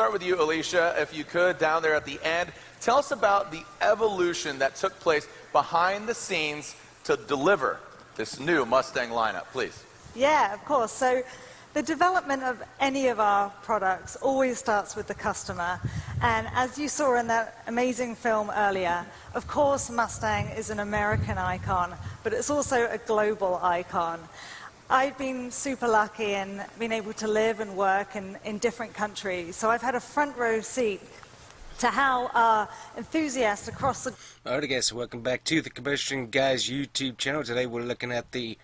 start with you, Alicia, if you could, down there at the end. Tell us about the evolution that took place behind the scenes to deliver this new Mustang lineup, please. Yeah, of course. So the development of any of our products always starts with the customer. And as you saw in that amazing film earlier, of course Mustang is an American icon, but it's also a global icon. I've been super lucky and been able to live and work in different countries. So I've had a front row seat to how our enthusiasts across the... Alright guys, welcome back to the Combustion Guys YouTube channel. Today we're looking at the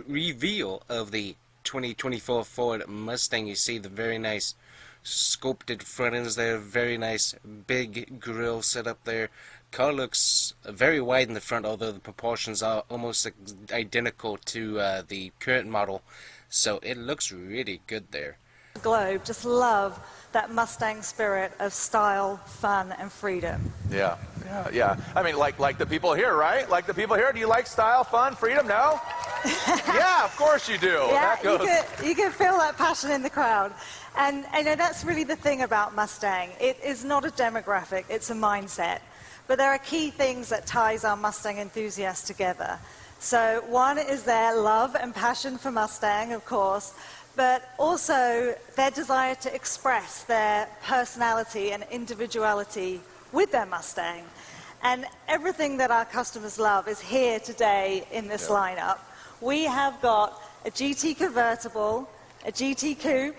reveal of the 2024 Ford Mustang. You see the very nice sculpted front ends there, very nice big grille setup there. Car looks very wide in the front, although the proportions are almost identical to the current model, so it looks really good there. Globe just love that Mustang spirit of style, fun, and freedom. Yeah. I mean, like the people here, right? Like the people here. Do you like style, fun, freedom? No? Yeah, of course you do. Yeah, that goes... you can feel that passion in the crowd. And you know, that's really the thing about Mustang. It is not a demographic, it's a mindset. But there are key things that ties our Mustang enthusiasts together. So one is their love and passion for Mustang, of course, but also their desire to express their personality and individuality with their Mustang. And everything that our customers love is here today in this lineup. We have got a GT convertible, a GT coupe,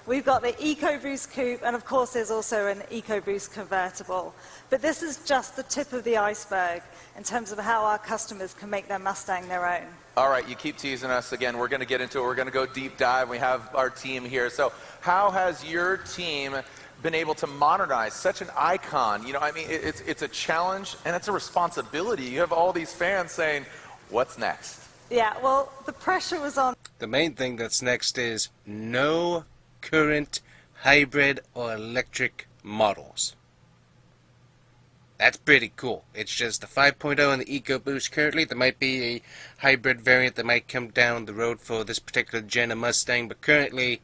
we've got the EcoBoost coupe, and of course there's also an EcoBoost convertible. But this is just the tip of the iceberg in terms of how our customers can make their Mustang their own. All right, you keep teasing us again. We're going to get into it. We're going to go deep dive. We have our team here. So how has your team been able to modernize such an icon? You know, I mean, it's a challenge and it's a responsibility. You have all these fans saying, what's next? Yeah, well, the pressure was on. The main thing that's next is no current hybrid or electric models. That's pretty cool. It's just the 5.0 and the EcoBoost currently. There might be a hybrid variant that might come down the road for this particular gen of Mustang, but currently,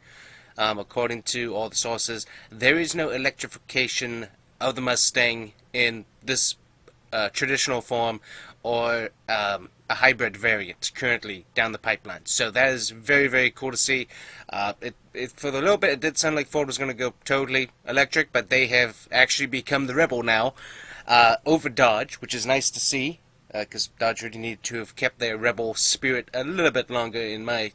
according to all the sources, there is no electrification of the Mustang in this traditional form or a hybrid variant currently down the pipeline. So that is very, very cool to see. For the little bit, it did sound like Ford was going to go totally electric, but they have actually become the rebel now over Dodge, which is nice to see, because Dodge really needed to have kept their rebel spirit a little bit longer in my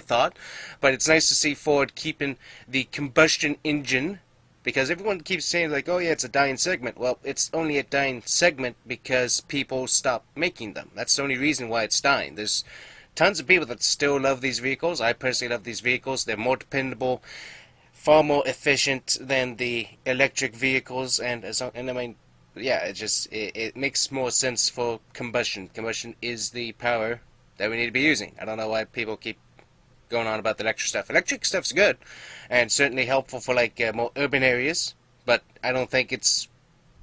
thought. But it's nice to see Ford keeping the combustion engine, because everyone keeps saying like, oh yeah, it's a dying segment. Well, it's only a dying segment because people stop making them. That's the only reason why it's dying. There's tons of people that still love these vehicles. I personally love these vehicles. They're more dependable, far more efficient than the electric vehicles, and I mean, yeah, it makes more sense for combustion. Combustion is the power that we need to be using. I don't know why people keep going on about the electric stuff. Electric stuff's good and certainly helpful for like more urban areas, but I don't think it's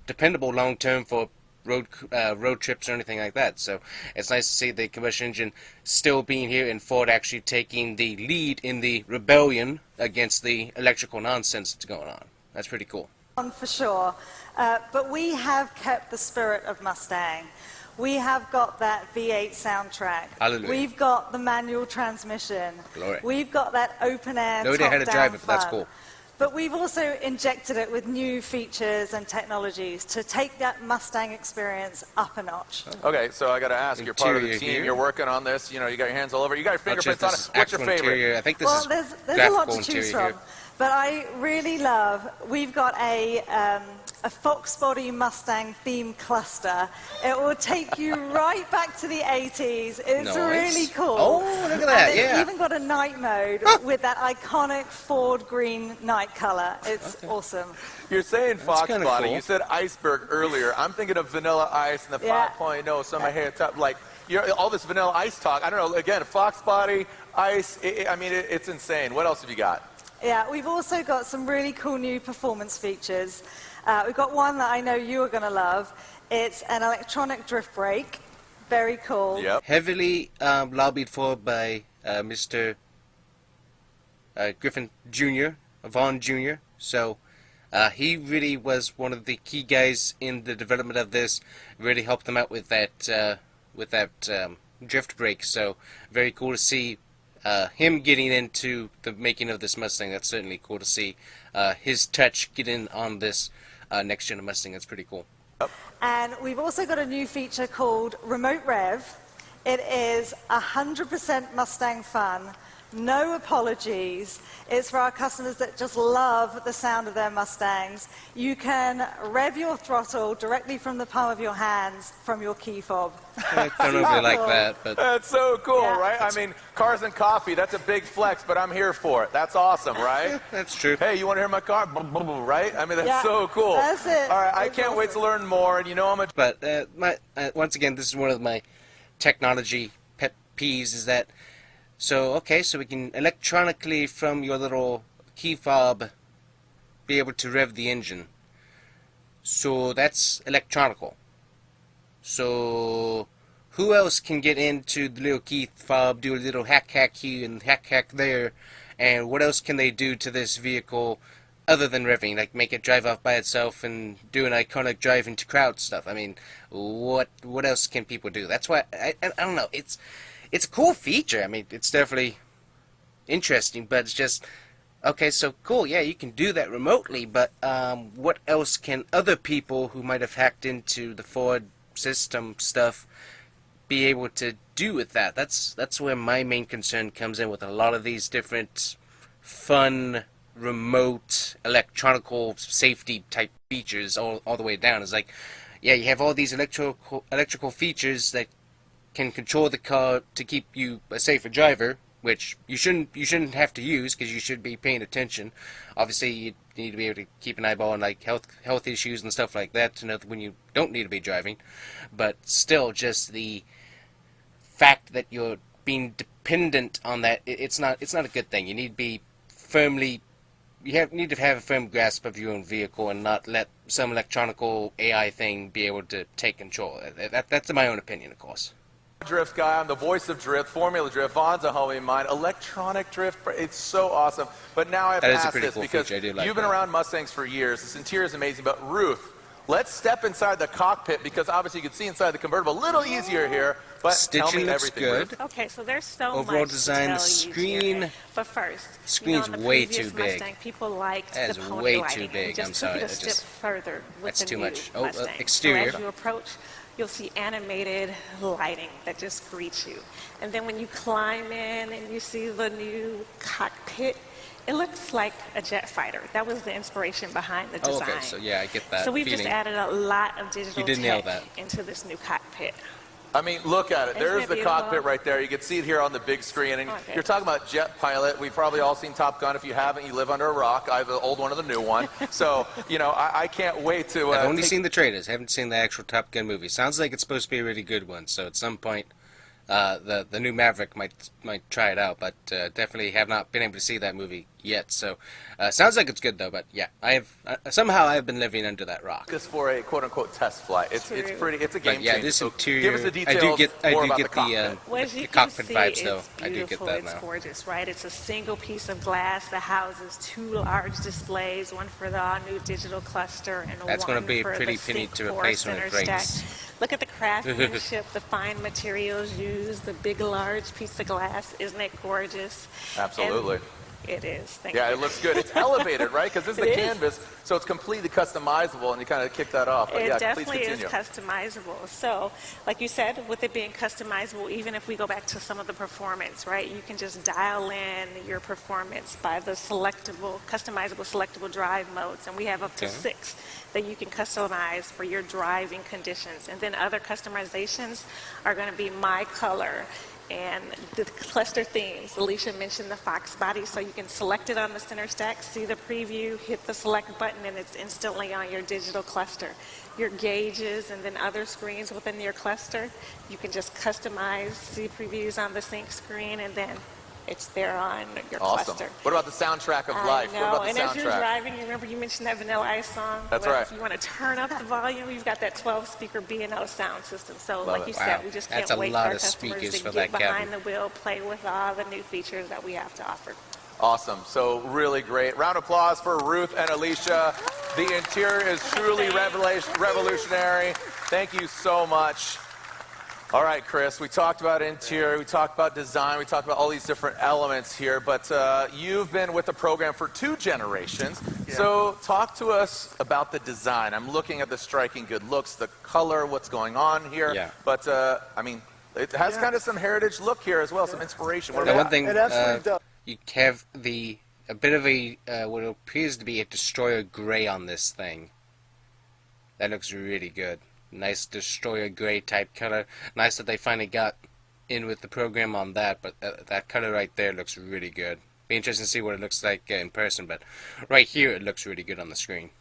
dependable long term for road trips or anything like that. So it's nice to see the combustion engine still being here and Ford actually taking the lead in the rebellion against the electrical nonsense that's going on. That's pretty cool. For sure. But we have kept the spirit of Mustang. We have got that V8 soundtrack. Hallelujah. We've got the manual transmission. Glory. We've got that open air No idea how to drive it, but that's cool. But we've also injected it with new features and technologies to take that Mustang experience up a notch. Okay, so I got to ask, you're part of the team, you're working on this, you know, you got your hands all over, you got your fingerprints on it. What's your favorite? Interior. I think this is there's a lot to choose from. Here. But I really love, we've got a Fox Body Mustang theme cluster. It will take you right back to the 80s. It's really cool. Oh, look at that, and it's even got a night mode with that iconic Ford green night color. It's awesome. You're saying Fox Body, cool. You said iceberg earlier. I'm thinking of Vanilla Ice and the 5.0, some of my top, like, all this Vanilla Ice talk. I don't know, again, Fox Body, Ice, I mean, it's insane. What else have you got? Yeah, we've also got some really cool new performance features. We've got one that I know you are going to love. It's an electronic drift brake. Very cool. Yep. Heavily lobbied for by Mr. Griffin Jr., Vaughn Jr., So he really was one of the key guys in the development of this. Really helped them out with that drift brake. So very cool to see him getting into the making of this Mustang. That's certainly cool to see his touch get in on this next gen of Mustang. That's pretty cool. And we've also got a new feature called Remote Rev. It is 100% Mustang fun, no apologies. It's for our customers that just love the sound of their Mustangs. You can rev your throttle directly from the palm of your hands from your key fob. I don't know if we like that, but That's so cool, Yeah. right? I mean, cars and coffee, that's a big flex, but I'm here for it. That's awesome, right? that's true. Hey, you want to hear my car? Boom, boom, boom, right? I mean, that's Yeah, so cool. that's it. All right, I It's can't wait to learn more, and you know I'm a... But once again, this is one of my technology pet peeves. Is that so we can electronically from your little key fob be able to rev the engine. So that's electronical. So who else can get into the little key fob, do a little hack here and hack there, and what else can they do to this vehicle other than revving, like make it drive off by itself and do an iconic drive into crowd stuff? I mean, what else can people do? That's why I don't know. It's a cool feature. I mean, it's definitely interesting, but it's just okay. So cool, yeah, you can do that remotely, but what else can other people who might have hacked into the Ford system stuff be able to do with that? That's where my main concern comes in with a lot of these different fun remote electronical safety type features all the way down. It's like, yeah, you have all these electrical features that can control the car to keep you a safer driver, which you shouldn't have to use because you should be paying attention. Obviously, you need to be able to keep an eyeball on like health issues and stuff like that to know when you don't need to be driving. But still, just the fact that you're being dependent on that, it's not a good thing. You need to be need to have a firm grasp of your own vehicle and not let some electronical AI thing be able to take control. That's my own opinion, of course. Drift guy. I'm the voice of drift, Formula Drift. Vaughn's a homie of mine. Electronic drift, it's so awesome. But now I have to ask this because you've been around Mustangs for years. This interior is amazing. But Ruth, let's step inside the cockpit because obviously you can see inside the convertible. A little easier here, but tell me everything. Good. Ruth. Okay, so there's so Overall much design, to the tell you screen. here. But first, Screen's on the way previous too big. Mustang, people liked That the is pony way lighting. too big. We just I'm sorry. took it a step further with That's the too new much. Mustang. Exterior. So as you approach, you'll see animated lighting that just greets you. And then when you climb in and you see the new cockpit, it looks like a jet fighter. That was the inspiration behind the design. Okay, so yeah, I get that So we've feeling. just added a lot of digital did nail tech that. into this new cockpit. I mean, look at it. Isn't There's it the beautiful? cockpit right there. You can see it here on the big screen. And Okay. you're talking about jet pilot. We've probably all seen Top Gun. If you haven't, you live under a rock. I have the old one or the new one. So, you know, I can't wait to... I've only seen the trailers. Haven't seen the actual Top Gun movie. Sounds like it's supposed to be a really good one. So at some point, the new Maverick might try it out. But definitely have not been able to see that movie yet. So sounds like it's good though. But yeah, somehow I've been living under that rock. Just for a quote-unquote test flight. It's pretty. It's a game But yeah, changer. this So interior. give us the details I more do about get the cockpit. Well, as the you can cockpit see, vibes though. it's I do get beautiful, that it's now. gorgeous, right? It's a single piece of glass that houses two large displays, one for the all-new digital cluster and That's one gonna be a for pretty the penny Sync to 4 replace when it center breaks. stack. Look at the craftsmanship, the fine materials used, the big, large piece of glass. Isn't it gorgeous? Absolutely. And it is. Thank Yeah, you. it looks good. It's elevated, right? Because this is the It is. canvas, so it's completely customizable, and you kind of kick that off. But It yeah, definitely please is continue. customizable. So, like you said, with it being customizable, even if we go back to some of the performance, right, you can just dial in your performance by the customizable selectable drive modes. And we have up to 6 that you can customize for your driving conditions. And then other customizations are going to be my color and the cluster themes. Alicia mentioned the Fox body, so you can select it on the center stack, see the preview, hit the select button, and it's instantly on your digital cluster. Your gauges and then other screens within your cluster, you can just customize, see previews on the sync screen, and then it's there on your Awesome. cluster. What about the soundtrack of I life? know. What about the and as you're soundtrack? driving, you remember you mentioned that Vanilla Ice song? That's Well, right. If you want to turn up the volume, you've got that 12-speaker B&O sound system. So Love like it. you Wow. said, we just That's can't a wait for lot our of customers speakers to for get that cabin. behind the wheel, play with all the new features that we have to offer. Awesome. So really great. Round of applause for Ruth and Alicia. The interior is truly revolutionary. Thank you so much. All right, Chris, we talked about interior, we talked about design, we talked about all these different elements here, but you've been with the program for 2 generations. Yeah. So talk to us about the design. I'm looking at the striking good looks, the color, what's going on here. Yeah. But, I mean, it has kind of some heritage look here as well, some inspiration. The one thing, you have a bit of a, what appears to be a Destroyer gray on this thing. That looks really good. Nice Destroyer gray type color. Nice that they finally got in with the program on that, but that color right there looks really good. Be interesting to see what it looks like in person, but right here it looks really good on the screen.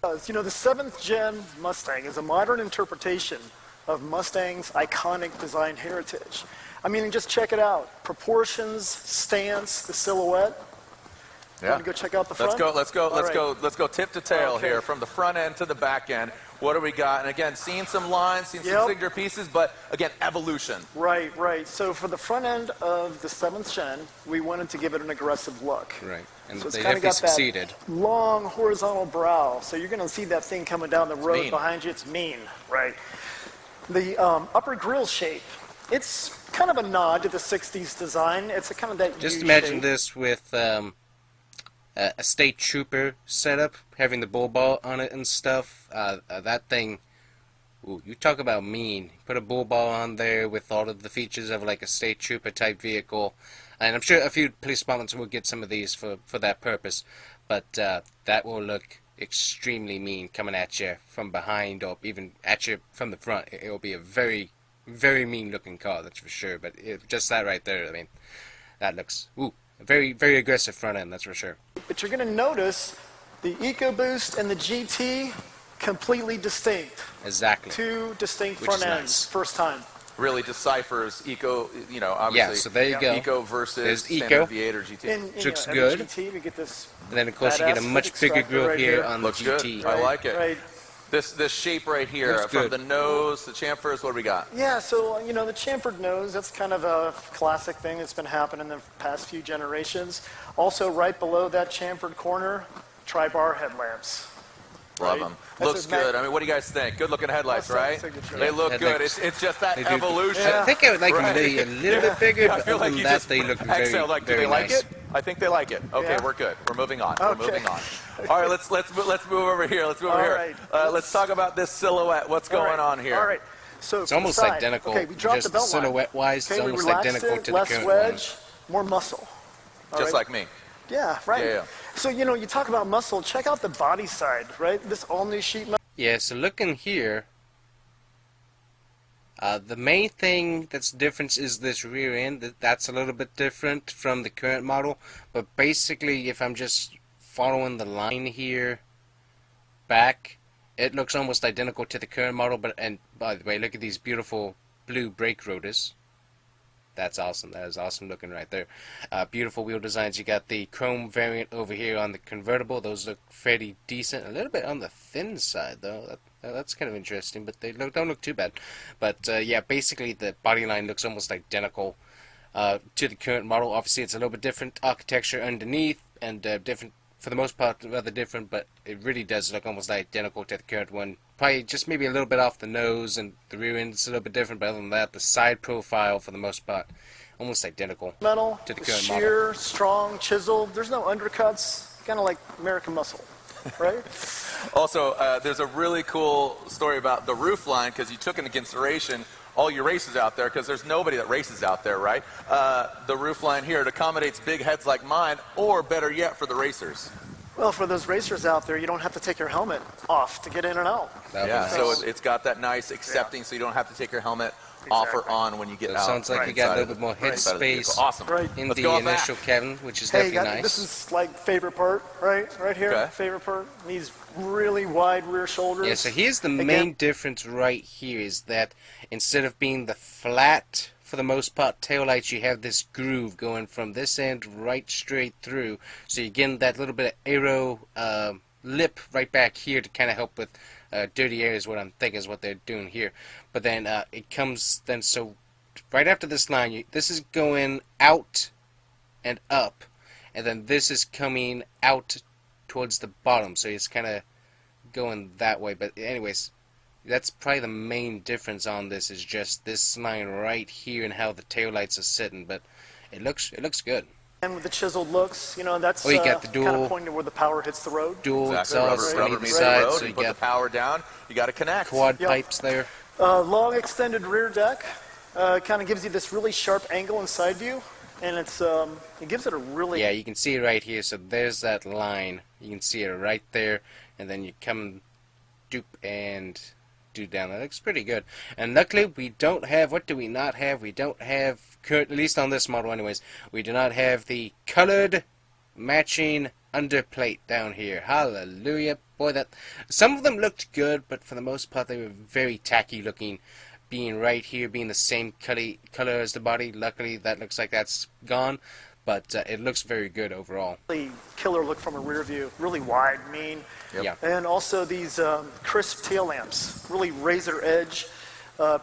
You know, the 7th gen Mustang is a modern interpretation of Mustang's iconic design heritage. I mean, just check it out. Proportions, stance, the silhouette. Yeah. Want to go check out the front? Let's go tip to tail here, from the front end to the back end. What do we got? And again, seeing some lines, seeing some signature pieces, but again, evolution. Right. So for the front end of the 7th gen, we wanted to give it an aggressive look. Right. And so they definitely succeeded. Long horizontal brow. So you're going to see that thing coming down the road behind you. It's mean, right? The upper grille shape, it's kind of a nod to the 60s design. It's a kind of that Just U imagine shape. this with a state trooper setup, having the bull ball on it and stuff. That thing, ooh, you talk about mean. Put a bull ball on there with all of the features of like a state trooper type vehicle. And I'm sure a few police departments will get some of these for that purpose. But that will look extremely mean coming at you from behind or even at you from the front. It will be a very, very mean looking car, that's for sure. But just that right there, I mean, that looks, ooh, a very, very aggressive front end, that's for sure. But you're going to notice the EcoBoost and the GT completely distinct. Exactly. 2 distinct front ends, first time. Really deciphers Eco, you know, obviously. Yeah, so there you go. Eco versus There's standard Eco. V8 or GT. Looks the good. GT, we get this. And then, of course, you get a much bigger grille right here on the Looks GT. good. I like it. Right. This shape right here, Looks from good. the nose, the chamfers, what do we got? Yeah, so, you know, the chamfered nose, that's kind of a classic thing that's been happening in the past few generations. Also, right below that chamfered corner, tri-bar headlamps. Love them. Looks good. I mean, what do you guys think? Good looking headlights, right? They look good. It's just that evolution. I think I would like them to be a little bit bigger, but other than that, they look very, exhale. Like, do very they like nice. it? I think they like it. Okay, Yeah. we're good. We're moving on. Okay. We're moving on. All right, let's move over here. Let's move over here. right. Let's talk about this silhouette. What's going on here? All right. So It's almost identical. Okay, we dropped Just the belt line. silhouette-wise, it's Okay, we almost relaxed identical it, to the less current wedge, more muscle. All Just right? like me. Yeah, right. Yeah. So, you know, you talk about muscle, check out the body side, right? This all-new sheet metal. Yeah, so looking here, the main thing that's different is this rear end. That's a little bit different from the current model. But basically, if I'm just following the line here back, it looks almost identical to the current model. And by the way, look at these beautiful blue brake rotors. That's awesome. That is awesome looking right there. Beautiful wheel designs. You got the chrome variant over here on the convertible. Those look fairly decent. A little bit on the thin side, though. That's kind of interesting, but they don't look too bad. But, yeah, basically the body line looks almost identical to the current model. Obviously, it's a little bit different architecture underneath and different, for the most part, rather different, but it really does look almost identical to the current one. Probably just maybe a little bit off the nose, and the rear end's a little bit different, but other than that, the side profile, for the most part, almost identical Metal, to the current sheer, model. strong, chiseled. There's no undercuts. Kind of like American muscle, right? Also, there's a really cool story about the roof line, because you took into consideration all your racers out there, because there's nobody that races out there, right? The roof line here, it accommodates big heads like mine, or better yet, for the racers. Well, for those racers out there, you don't have to take your helmet off to get in and out. Yeah, so it's got that nice accepting, so you don't have to take your helmet off or on when you get out. Sounds like you got a little bit more headspace Awesome. in Let's the go on initial back. cabin, which is Hey, definitely nice. this is like favorite part, right here. Okay. Favorite part. These really wide rear shoulders. Yeah, so here's the Again, main difference right here is that instead of being the flat, for the most part, taillights, you have this groove going from this end right straight through. So you're getting that little bit of aero lip right back here to kind of help with dirty air is what I'm thinking is what they're doing here. But then it comes then, so right after this line, this is going out and up. and then this is coming out towards the bottom, so it's kind of going that way. But anyways, that's probably the main difference on this, is just this line right here and how the taillights are sitting. But it looks good. And with the chiseled looks, you know, that's you got the kind dual- of pointing to where the power hits the road. Dual Exactly. exhaust on Rubber either meets the side, road. so You you put the got power down. You got to connect. quad Yep. pipes there. Long extended rear deck kind of gives you this really sharp angle and side view, and it gives it a really Yeah, you can see it right here. So there's that line. You can see it right there, and then you come dupe and do down. That looks pretty good. And luckily, we don't have. What do we not have? We don't have, at least on this model, anyways. We do not have the colored matching underplate down here. Hallelujah, boy! That some of them looked good, but for the most part, they were very tacky looking. Being right here, being the same color as the body. Luckily, that looks like that's gone, but it looks very good overall. killer look from a rear view. Really wide, mean. Yep. Yeah. And also these crisp tail lamps. Really razor edge.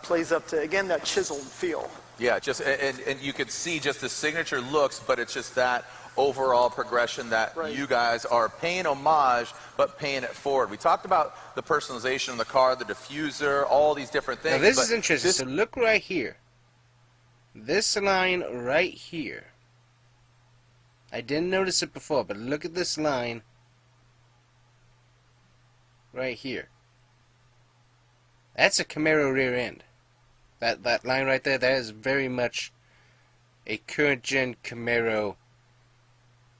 Plays up to, again, that chiseled feel. Yeah, just and you could see just the signature looks, but it's just that overall progression that Right. you guys are paying homage, but paying it forward. We talked about the personalization of the car, the diffuser, all these different things. Now this but is interesting. this- So look right here. This line right here. I didn't notice it before, but look at this line right here. That's a Camaro rear end. That line right there, that is very much a current gen Camaro.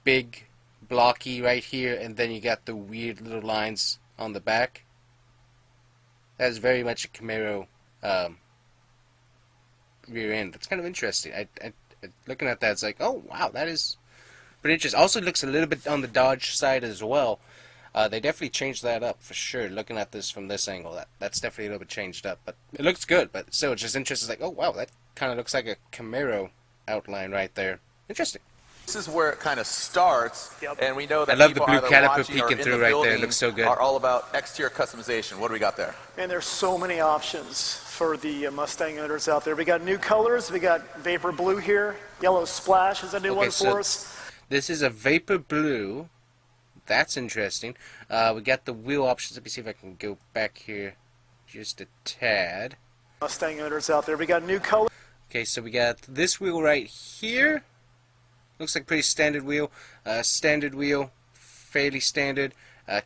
Big, blocky right here, and then you got the weird little lines on the back. That is very much a Camaro rear end. That's kind of interesting. I looking at that, it's like, oh wow, that is pretty interesting. Also looks a little bit on the Dodge side as well. They definitely changed that up for sure. Looking at this from this angle, that's definitely a little bit changed up. But it looks good. But still, it's just interesting. It's like, oh wow, that kind of looks like a Camaro outline right there. Interesting. This is where it kind of starts, Yep. and we know that I love the people blue either caliper watching or peeking in through the right there. It building looks so good. Are all about exterior customization. What do we got there? And there's so many options for the Mustang owners out there. We got new colors. We got vapor blue here. Yellow splash is a new one so for us. this is a vapor blue. That's interesting. We got the wheel options. Let me see if I can go back here just a tad. Mustang owners out there. We got new colors. Okay, so we got this wheel right here. Looks like pretty standard wheel. Standard wheel, fairly standard.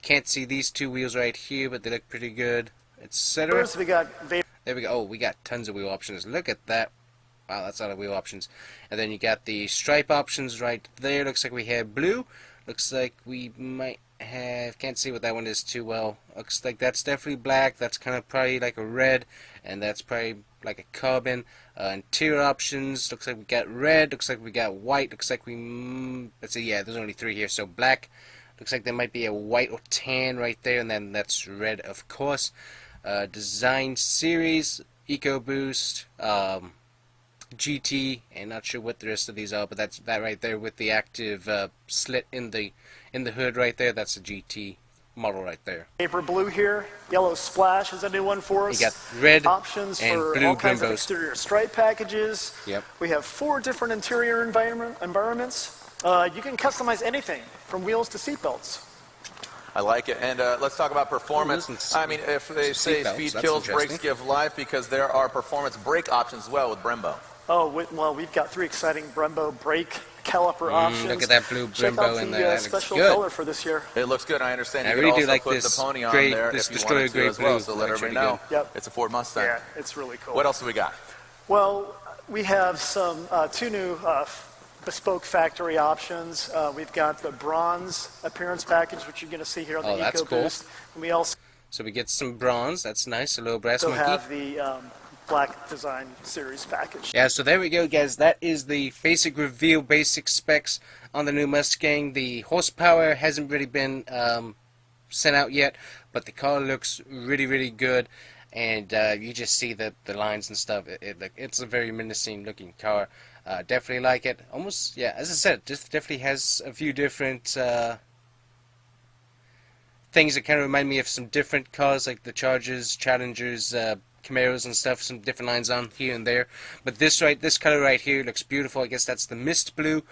Can't see these two wheels right here, but they look pretty good, etc. We got vapor. There we go. Oh, we got tons of wheel options. Look at that. Wow, that's a lot of wheel options. And then you got the stripe options right there. Looks like we have blue. Looks like we might have... Can't see what that one is too well. Looks like that's definitely black. That's kind of probably like a red. And that's probably like a carbon. Interior options. Looks like we got red. Looks like we got white. Looks like we... let's see, yeah, there's only 3 here. So black. Looks like there might be a white or tan right there. And then that's red, of course. Design series. EcoBoost. GT, and not sure what the rest of these are, but that's that right there with the active slit in the hood right there. That's a GT model right there. Vapor blue here. Yellow splash is a new one for us. You got red options and for blue all kinds of Brimbos. exterior stripe packages. Yep. We have 4 different interior environments. You can customize anything from wheels to seatbelts. I like it. And let's talk about performance. Listen, I mean, if they some say seatbelts, speed that's kills, brakes interesting. give life, because there are performance brake options as well with Brembo. Oh, well, we've got 3 exciting Brembo brake caliper options. Look at that blue Check Brembo out in the there. That looks special good. color for this year. It looks good. I understand. I You really can do also like put this the pony on gray- there this if you destroyer wanted to gray as well, blue. so let Looks everybody really know good. Yep. it's a Ford Mustang. Yeah, it's really cool. What else do we got? Well, we have some 2 new bespoke factory options. We've got the bronze appearance package, which you're going to see here on the Oh, that's cool. EcoBoost. And we also So we get some bronze. That's nice. A little brass monkey. have the black design series package. Yeah, so there we go, guys. That is the basic reveal, basic specs on the new Mustang. The horsepower hasn't really been sent out yet, but the car looks really, really good. And you just see the lines and stuff. It's a very menacing looking car. Definitely like it. Almost, yeah, as I said, just definitely has a few different things that kind of remind me of some different cars, like the Chargers, Challengers, Camaros and stuff, some different lines on here and there. But this color right here looks beautiful. I guess that's the mist blue.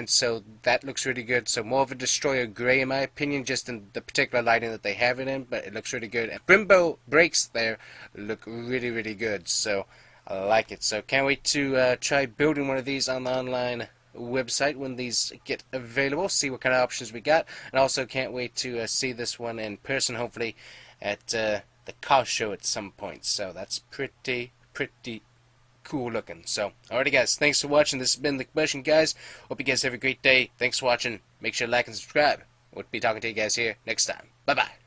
and so that looks really good. So more of a destroyer gray in my opinion, just in the particular lighting that they have it in, but it looks really good. And Brembo brakes there look really, really good, so I like it. So can't wait to try building one of these on the online website when these get available, see what kind of options we got, and also can't wait to see this one in person, hopefully at the car show at some point. So that's pretty cool looking. So alrighty guys, thanks for watching. This has been the Combustion Guys. Hope you guys have a great day. Thanks for watching. Make sure to like and subscribe. We'll be talking to you guys here next time. Bye bye.